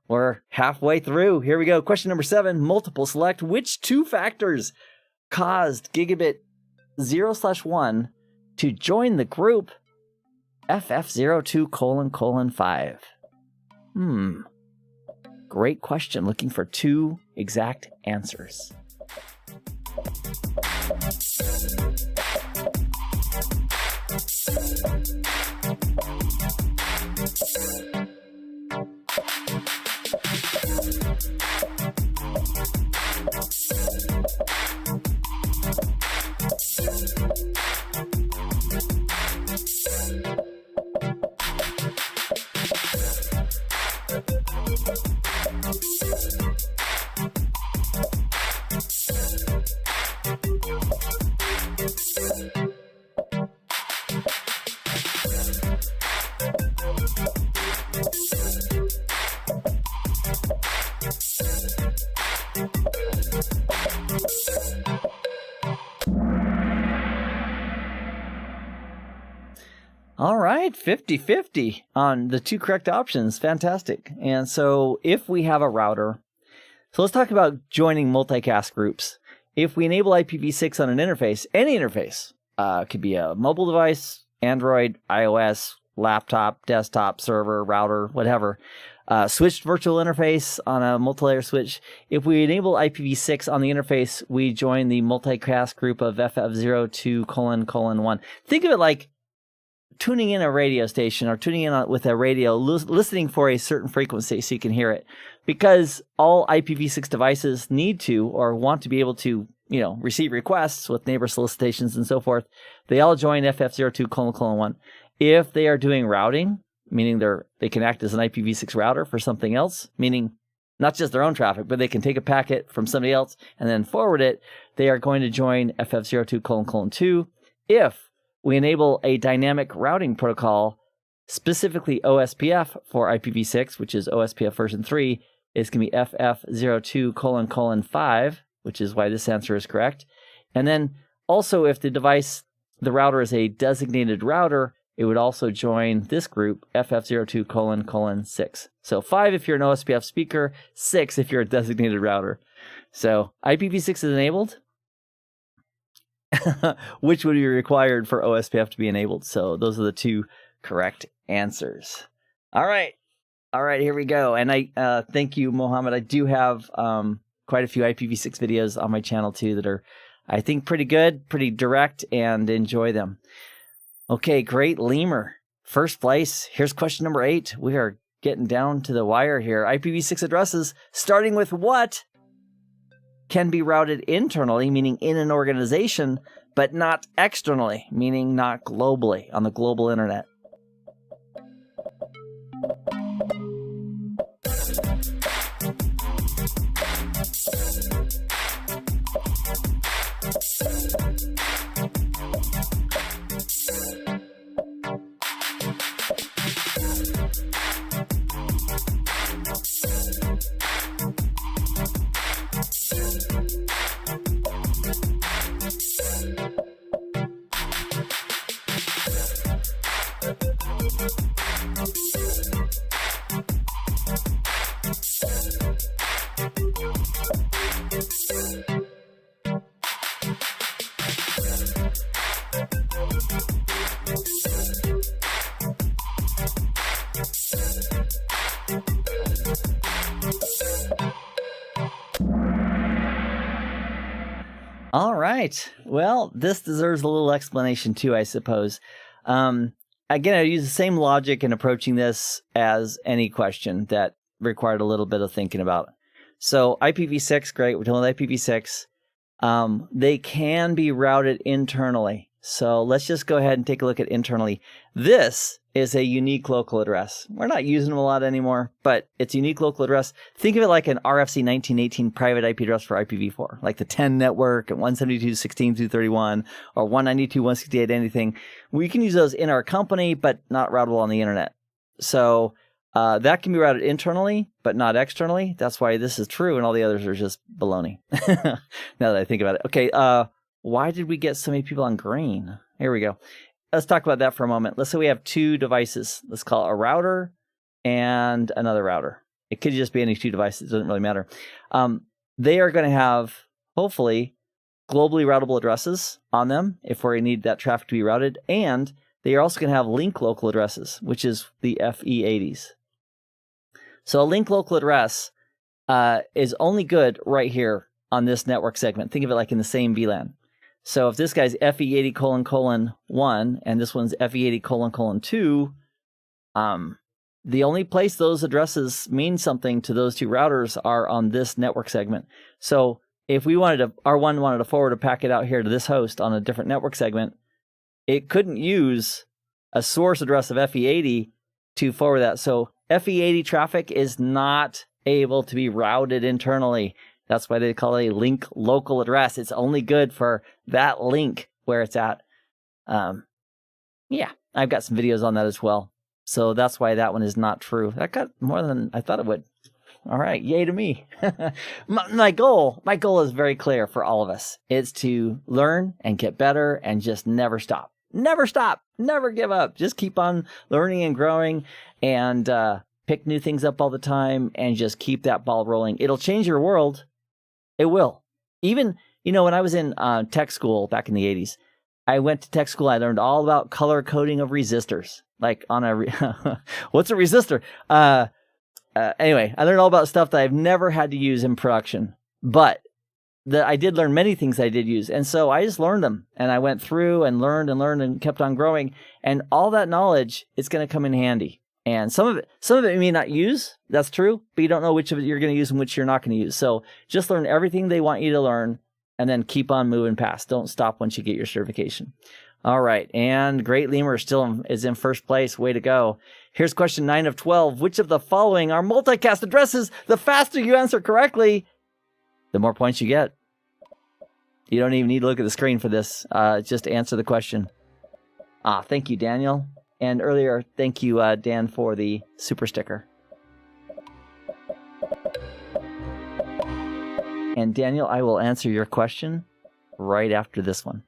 We're halfway through. Here we go. Question number 7, multiple select. Which 2 factors caused gigabit 0/1 to join the group FF02::5? Great question. Looking for 2 exact answers. All right, 50-50 on the 2 correct options. Fantastic. And so if we have a router, so let's talk about joining multicast groups. If we enable IPv6 on an interface, any interface, could be a mobile device, Android, iOS, laptop, desktop, server, router, whatever, switched virtual interface on a multi-layer switch. If we enable IPv6 on the interface, we join the multicast group of FF02::1. Think of it like tuning in a radio station or tuning in with a radio, listening for a certain frequency so you can hear it. Because all IPv6 devices need to or want to be able to, receive requests with neighbor solicitations and so forth, they all join FF02::1. If they are doing routing, meaning they can act as an IPv6 router for something else, meaning not just their own traffic, but they can take a packet from somebody else and then forward it, they are going to join FF02::2. If we enable a dynamic routing protocol, specifically OSPF for IPv6, which is OSPF version 3, is going to be FF02::5, which is why this answer is correct. And then also if the router is a designated router, it would also join this group, FF02::6. So 5 if you're an OSPF speaker, 6 if you're a designated router. So IPv6 is enabled, which would be required for OSPF to be enabled. So those are the 2 correct answers. All right, here we go. And I thank you, Mohammed. I do have quite a few IPv6 videos on my channel too that are, I think, pretty good, pretty direct, and enjoy them. Okay, great, lemur. First place. Here's question number 8. We are getting down to the wire here. IPv6 addresses, starting with what can be routed internally, meaning in an organization, but not externally, meaning not globally, on the global internet. All right. Well, this deserves a little explanation too, I suppose. Again, I use the same logic in approaching this as any question that required a little bit of thinking about. So IPv6, great. We're dealing with IPv6. They can be routed internally. So let's just go ahead and take a look at internally. This is a unique local address. We're not using them a lot anymore, but it's a unique local address. Think of it like an RFC 1918 private IP address for IPv4, like the 10 network and 172.16.231 or 192.168 anything. We can use those in our company, but not routable on the internet. So that can be routed internally, but not externally. That's why this is true, and all the others are just baloney. Now that I think about it. Okay, why did we get so many people on green? Here we go. Let's talk about that for a moment. Let's say we have two devices. Let's call it a router and another router. It could just be any two devices. It doesn't really matter. They are going to have, hopefully, globally routable addresses on them if we need that traffic to be routed. And they are also going to have link local addresses, which is the FE80s. So a link local address is only good right here on this network segment. Think of it like in the same VLAN. So if this guy's FE80::1 and this one's FE80::2, the only place those addresses mean something to those two routers are on this network segment. So if we R1 wanted to forward a packet out here to this host on a different network segment, it couldn't use a source address of FE80 to forward that. So FE80 traffic is not able to be routed internally. That's why they call it a link local address. It's only good for that link where it's at. Yeah, I've got some videos on that as well. So that's why that one is not true. That got more than I thought it would. All right, yay to me. my goal is very clear for all of us. It's to learn and get better and just never stop. Never stop. Never give up. Just keep on learning and growing and pick new things up all the time and just keep that ball rolling. It'll change your world. It will. Even, when I was in tech school back in the 80s, I went to tech school. I learned all about color coding of resistors. Like on what's a resistor? Anyway, I learned all about stuff that I've never had to use in production. But I did learn many things I did use. And so I just learned them. And I went through and learned and kept on growing. And all that knowledge is going to come in handy. And some of it you may not use. That's true. But you don't know which of it you're going to use and which you're not going to use. So just learn everything they want you to learn and then keep on moving past. Don't stop once you get your certification. All right. And Great Lemur is in first place. Way to go. Here's question 9 of 12. Which of the following are multicast addresses? The faster you answer correctly, the more points you get. You don't even need to look at the screen for this. Just answer the question. Thank you, Daniel. And earlier, thank you, Dan, for the super sticker. And Daniel, I will answer your question right after this one.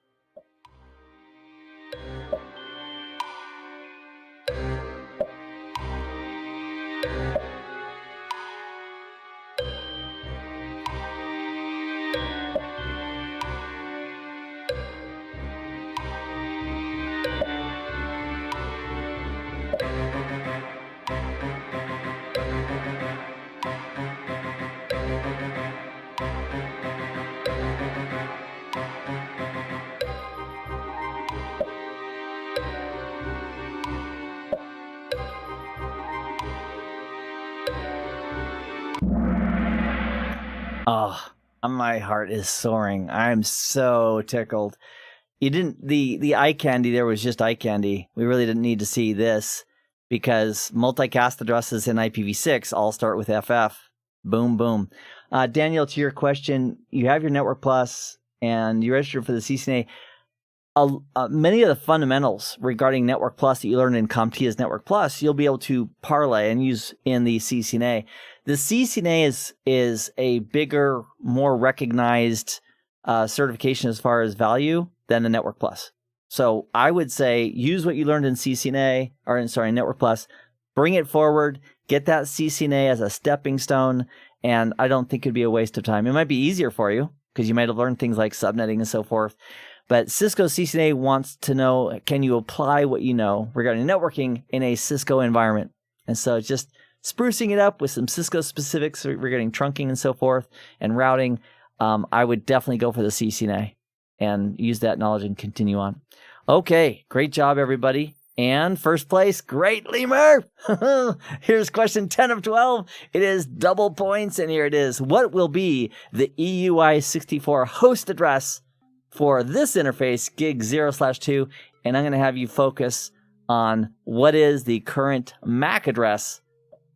Oh, my heart is soaring. I'm so tickled. The eye candy there was just eye candy. We really didn't need to see this because multicast addresses in IPv6 all start with FF. Boom, boom. Daniel, to your question, you have your Network Plus and you registered for the CCNA. Many of the fundamentals regarding Network Plus that you learned in CompTIA's Network Plus, you'll be able to parlay and use in the CCNA. The CCNA is a bigger, more recognized certification as far as value than the Network Plus. So I would say use what you learned in Network Plus, bring it forward, get that CCNA as a stepping stone, and I don't think it'd be a waste of time. It might be easier for you because you might have learned things like subnetting and so forth. But Cisco CCNA wants to know, can you apply what you know regarding networking in a Cisco environment? And so just sprucing it up with some Cisco specifics regarding trunking and so forth and routing. I would definitely go for the CCNA and use that knowledge and continue on. Okay, great job, everybody. And first place, great, Lemur. Here's question 10 of 12. It is double points, and here it is. What will be the EUI64 host address for this interface, gig 0/2? And I'm going to have you focus on what is the current MAC address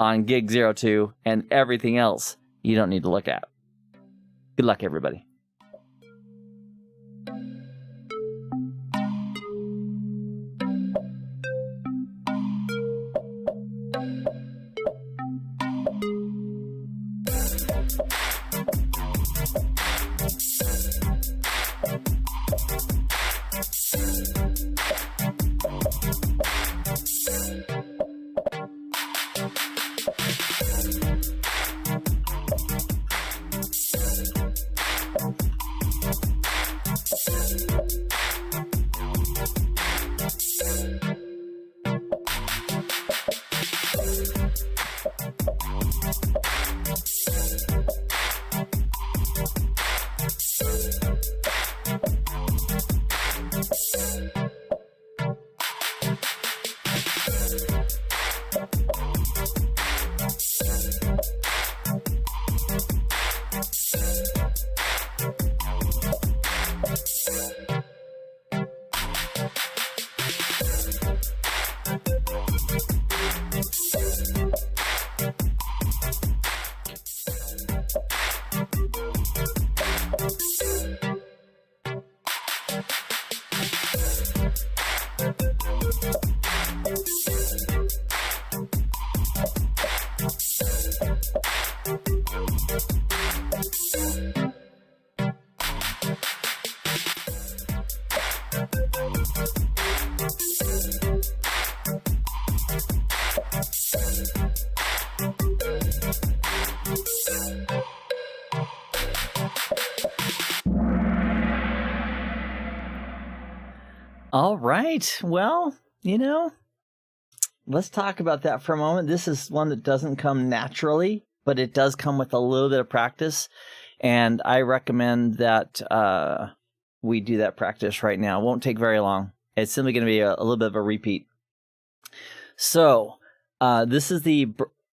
on gig 02, and everything else you don't need to look at. Good luck, everybody. All right. Well, let's talk about that for a moment. This is one that doesn't come naturally, but it does come with a little bit of practice. And I recommend that we do that practice right now. It won't take very long. It's simply going to be a little bit of a repeat. So this is the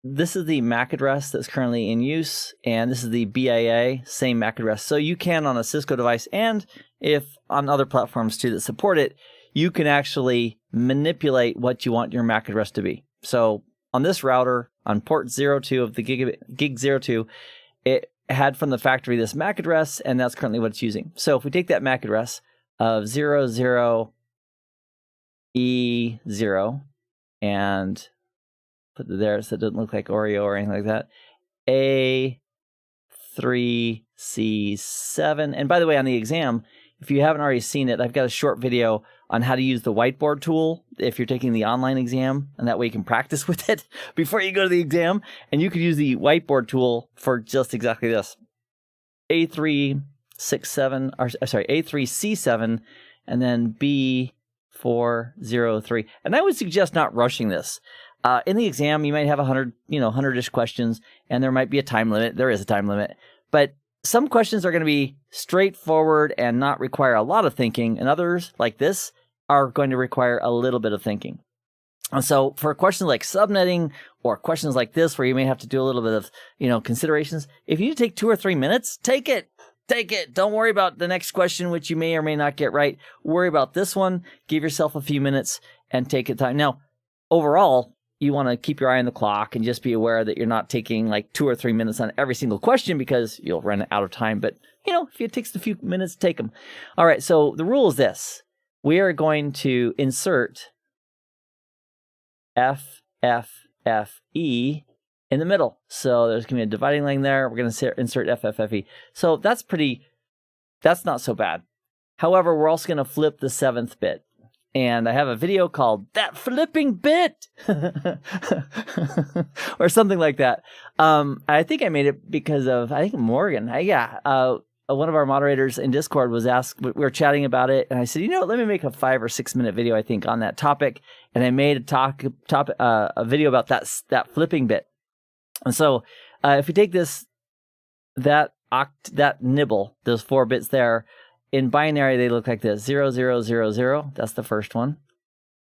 MAC address that's currently in use, and this is the BIA, same MAC address. So you can, on a Cisco device, and if on other platforms too that support it, you can actually manipulate what you want your MAC address to be. So on this router, on port 02 of the gig 02, it had from the factory this MAC address, and that's currently what it's using. So if we take that MAC address of 00E0 and put it there so it doesn't look like Oreo or anything like that, A3C7. And by the way, on the exam, if you haven't already seen it, I've got a short video on how to use the whiteboard tool if you're taking the online exam, and that way you can practice with it before you go to the exam. And you could use the whiteboard tool for just exactly this. A3C7, and then B403. And I would suggest not rushing this. In the exam, you might have 100-ish questions, and there might be a time limit. There is a time limit. But some questions are going to be straightforward and not require a lot of thinking, and others, like this, are going to require a little bit of thinking. And so for questions like subnetting or questions like this, where you may have to do a little bit of, considerations, if you need to take 2 or 3 minutes, take it. Take it. Don't worry about the next question, which you may or may not get right. Worry about this one. Give yourself a few minutes and take it time. Now, overall, you want to keep your eye on the clock and just be aware that you're not taking like 2 or 3 minutes on every single question, because you'll run out of time. But, if it takes a few minutes, take them. All right, so the rule is this. We are going to insert FFFE in the middle. So there's going to be a dividing line there. We're going to insert FFFE. So that's not so bad. However, we're also going to flip the 7th bit. And I have a video called That Flipping Bit or something like that. I think I made it because of, Morgan. One of our moderators in Discord was asked, we were chatting about it, and I said, let me make a 5 or 6 minute video, I think, on that topic. And I made a video about that flipping bit. And so if we take that that nibble, those 4 bits there, in binary, they look like this, 0000. That's the first one.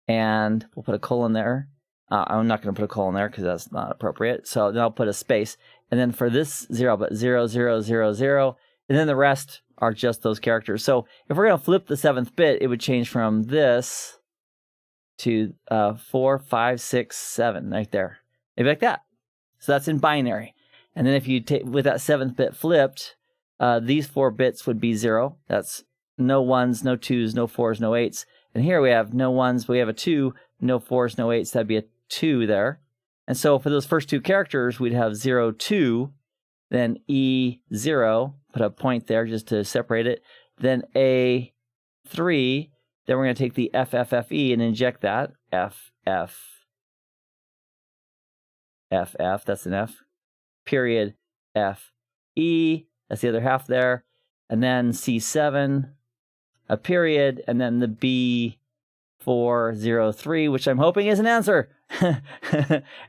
And we'll put a colon there. I'm not going to put a colon there because that's not appropriate. So then I'll put a space. And then for this 0, but 0000. And then the rest are just those characters. So if we're going to flip the 7th bit, it would change from this to 4, 5, 6, 7 right there. Maybe like that. So that's in binary. And then if you take with that 7th bit flipped, these 4 bits would be 0. That's no 1s, no 2s, no 4s, no 8s. And here we have no 1s, but we have a 2, no 4s, no 8s. That'd be a 2 there. And so for those first 2 characters, we'd have 0, 2, then E0, put a point there just to separate it, then A3, then we're going to take the FFFE and inject that, FF, that's an F, period, FE, that's the other half there, and then C7, a period, and then the B403, which I'm hoping is an answer. And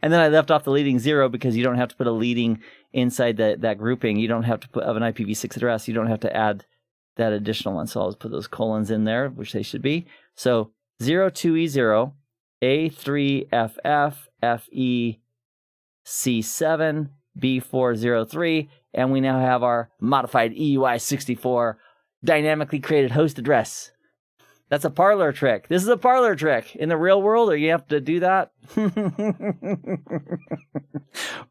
then I left off the leading 0 because you don't have to put a leading inside that grouping. You don't have to put of an IPv6 address. You don't have to add that additional one. So I'll just put those colons in there, which they should be. So 02E0, A3FF, FE, C7, B403, and we now have our modified EUI64 dynamically created host address. That's a parlor trick. This is a parlor trick. In the real world, are you have to do that?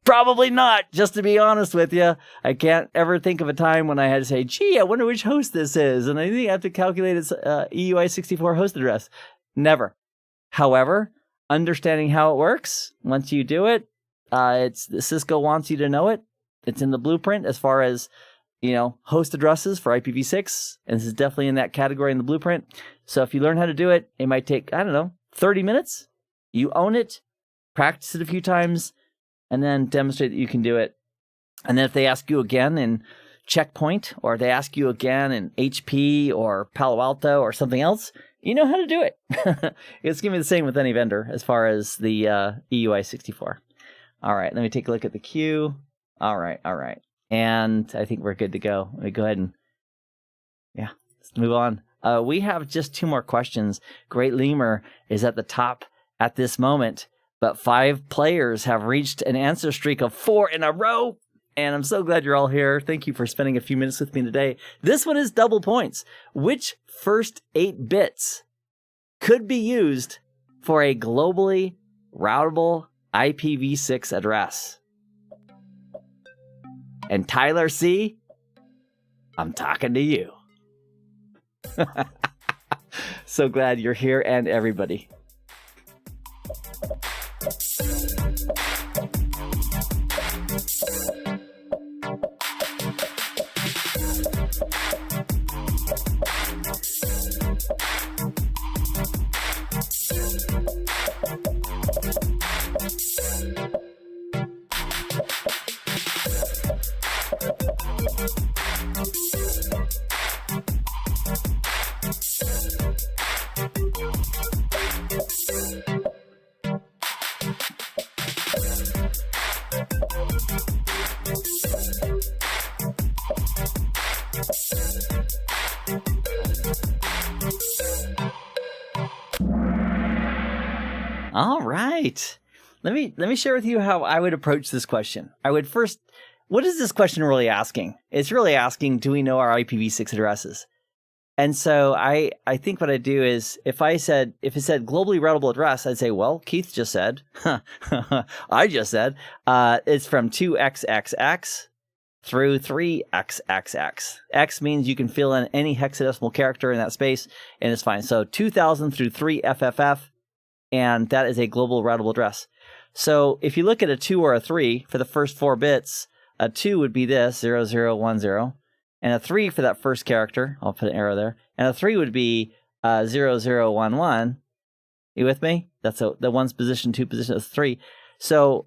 Probably not, just to be honest with you. I can't ever think of a time when I had to say, gee, I wonder which host this is. And I think I have to calculate its EUI64 host address. Never. However, understanding how it works, once you do it, Cisco wants you to know it. It's in the blueprint as far as, host addresses for IPv6. And this is definitely in that category in the blueprint. So if you learn how to do it, it might take, 30 minutes. You own it, practice it a few times, and then demonstrate that you can do it. And then if they ask you again in Checkpoint, or they ask you again in HP or Palo Alto or something else, you know how to do it. It's going to be the same with any vendor as far as the EUI64. All right, let me take a look at the queue. All right. And I think we're good to go. Let me go ahead and, let's move on. We have just 2 more questions. Great Lemur is at the top at this moment, but 5 players have reached an answer streak of 4 in a row. And I'm so glad you're all here. Thank you for spending a few minutes with me today. This one is double points. Which first 8 bits could be used for a globally routable IPv6 address? And Tyler C., I'm talking to you. So glad you're here, and everybody. All right. Let me share with you how I would approach this question. I would first, what is this question really asking? It's really asking, do we know our IPv6 addresses? And so I think what I'd do is if it said globally routable address, I'd say, well, Keith just said, I just said, it's from 2xxx through 3xxx. X means you can fill in any hexadecimal character in that space, and it's fine. So 2000 through 3FFF, and that is a global routable address. So if you look at a 2 or a 3 for the first 4 bits, a 2 would be this, 0010, and a 3 for that first character, I'll put an arrow there, and a 3 would be 0011. You with me? That's the 1's position, 2 position, that's 3. So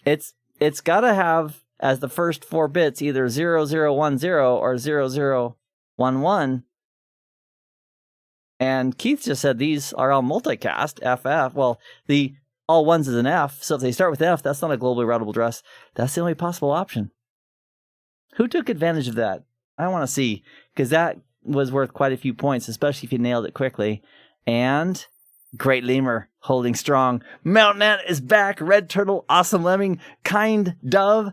it's got to have as the first 4 bits either 0010 or 0011. And Keith just said these are all multicast, FF. Well, the all 1s is an F, so if they start with F, that's not a globally routable address. That's the only possible option. Who took advantage of that? I want to see, because that was worth quite a few points, especially if you nailed it quickly. And Great Lemur holding strong. Mountain Ant is back. Red Turtle, Awesome Lemming, Kind Dove.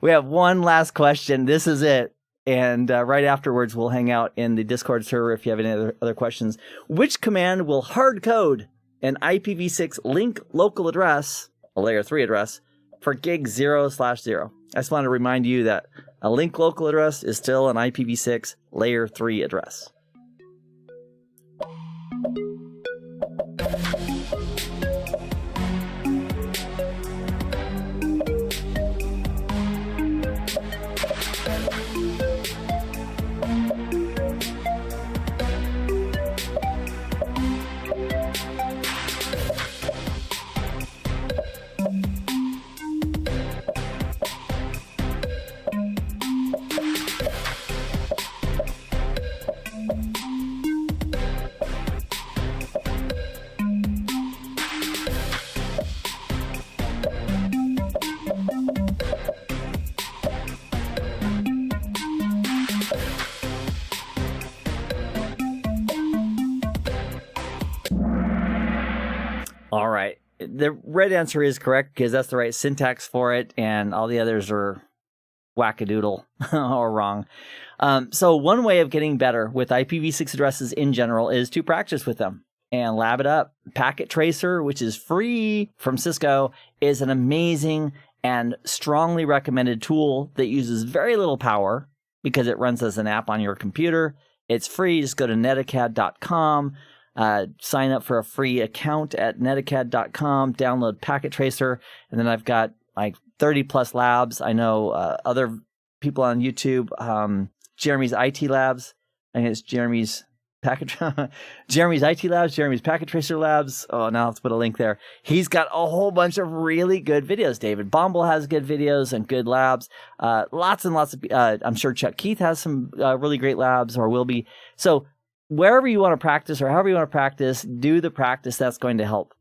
We have one last question. This is it. And right afterwards, we'll hang out in the Discord server if you have any other questions. Which command will hard code an IPv6 link local address, a layer 3 address, for gig 0/0? I just want to remind you that a link local address is still an IPv6 layer 3 address. All right. The red answer is correct because that's the right syntax for it, and all the others are wackadoodle or wrong. So one way of getting better with IPv6 addresses in general is to practice with them and lab it up. Packet Tracer, which is free from Cisco, is an amazing and strongly recommended tool that uses very little power because it runs as an app on your computer. It's free. Just go to netacad.com. Sign up for a free account at netacad.com, download Packet Tracer, and then I've got like 30 plus labs. I know other people on YouTube, Jeremy's IT Labs. I think it's Jeremy's Jeremy's IT Labs, Jeremy's Packet Tracer Labs. Oh, now let's put a link there. He's got a whole bunch of really good videos. David Bombal has good videos and good labs. Lots and lots of, I'm sure Chuck Keith has some really great labs or will be. So wherever you want to practice or however you want to practice, do the practice. That's going to help.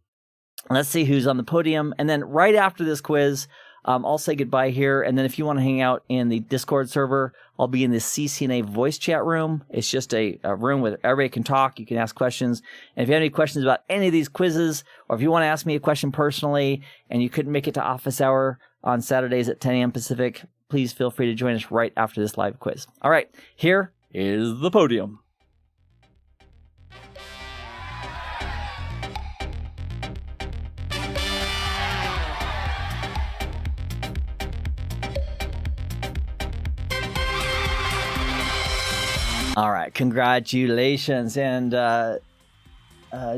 Let's see who's on the podium. And then right after this quiz, I'll say goodbye here. And then if you want to hang out in the Discord server, I'll be in the CCNA voice chat room. It's just a room where everybody can talk. You can ask questions. And if you have any questions about any of these quizzes, or if you want to ask me a question personally and you couldn't make it to office hour on Saturdays at 10 a.m. Pacific, please feel free to join us right after this live quiz. All right, here is the podium. All right, congratulations. And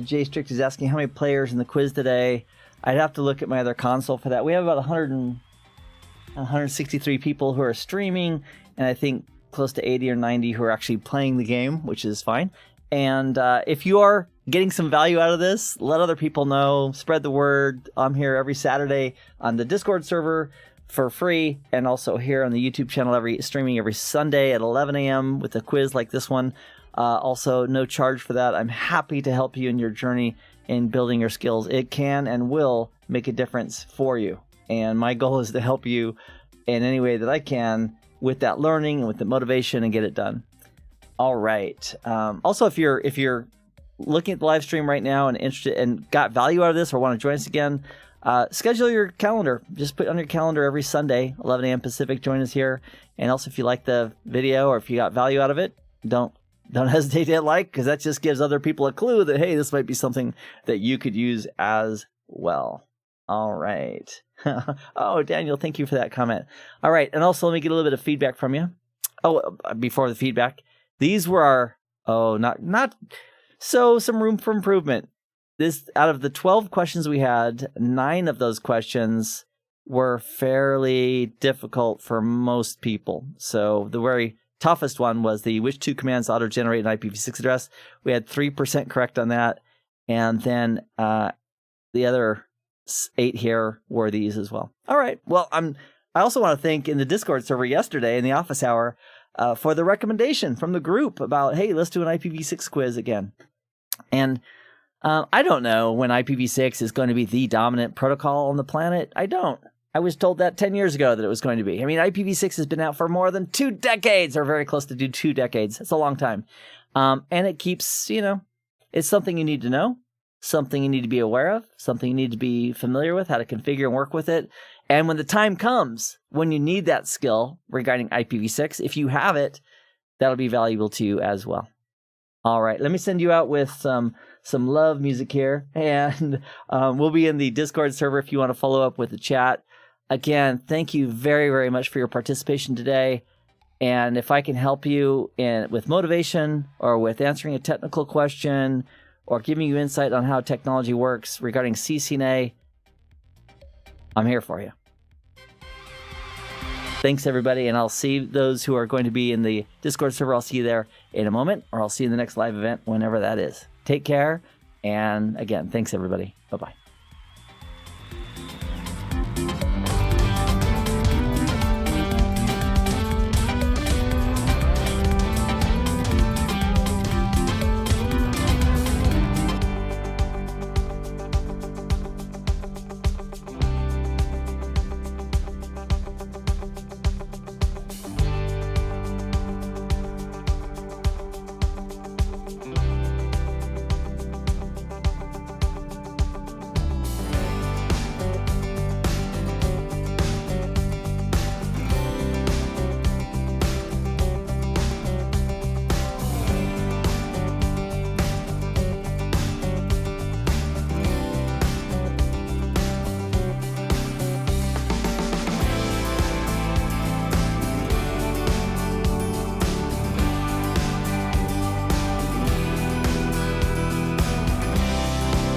Jay Strict is asking how many players in the quiz today. I'd have to look at my other console for that. We have about 163 people who are streaming, and I think close to 80 or 90 who are actually playing the game, which is fine. And if you are getting some value out of this, let other people know. Spread the word. I'm here every Saturday on the Discord server for free, and also here on the YouTube channel streaming every Sunday at 11 a.m. with a quiz like this one. Also, no charge for that. I'm happy to help you in your journey in building your skills. It can and will make a difference for you. And my goal is to help you in any way that I can with that learning and with the motivation and get it done. All right. Also, if you're looking at the live stream right now and interested and got value out of this or want to join us again, schedule your calendar. Just put on your calendar every Sunday, 11 a.m. Pacific. Join us here. And also, if you like the video or if you got value out of it, don't hesitate to hit like, because that just gives other people a clue that, hey, this might be something that you could use as well. All right. Oh, Daniel, thank you for that comment. All right. And also, let me get a little bit of feedback from you. Oh, before the feedback, these were some room for improvement. This, out of the 12 questions we had, 9 of those questions were fairly difficult for most people. So the very toughest one was the which two commands auto-generate an IPv6 address. We had 3% correct on that. And then the other 8 here were these as well. All right. Well, I also want to thank in the Discord server yesterday in the office hour for the recommendation from the group about, hey, let's do an IPv6 quiz again. And I don't know when IPv6 is going to be the dominant protocol on the planet. I don't. I was told that 10 years ago that it was going to be. I mean, IPv6 has been out for more than 2 decades, or very close to 2 decades. That's a long time. And it keeps, it's something you need to know, something you need to be aware of, something you need to be familiar with, how to configure and work with it. And when the time comes, when you need that skill regarding IPv6, if you have it, that'll be valuable to you as well. All right, let me send you out with some love music here, and we'll be in the Discord server if you want to follow up with the chat. Again, thank you very, very much for your participation today. And if I can help you with motivation, or with answering a technical question, or giving you insight on how technology works regarding CCNA, I'm here for you. Thanks, everybody, and I'll see those who are going to be in the Discord server. I'll see you there in a moment, or I'll see you in the next live event, whenever that is. Take care, and again, thanks, everybody. Bye-bye.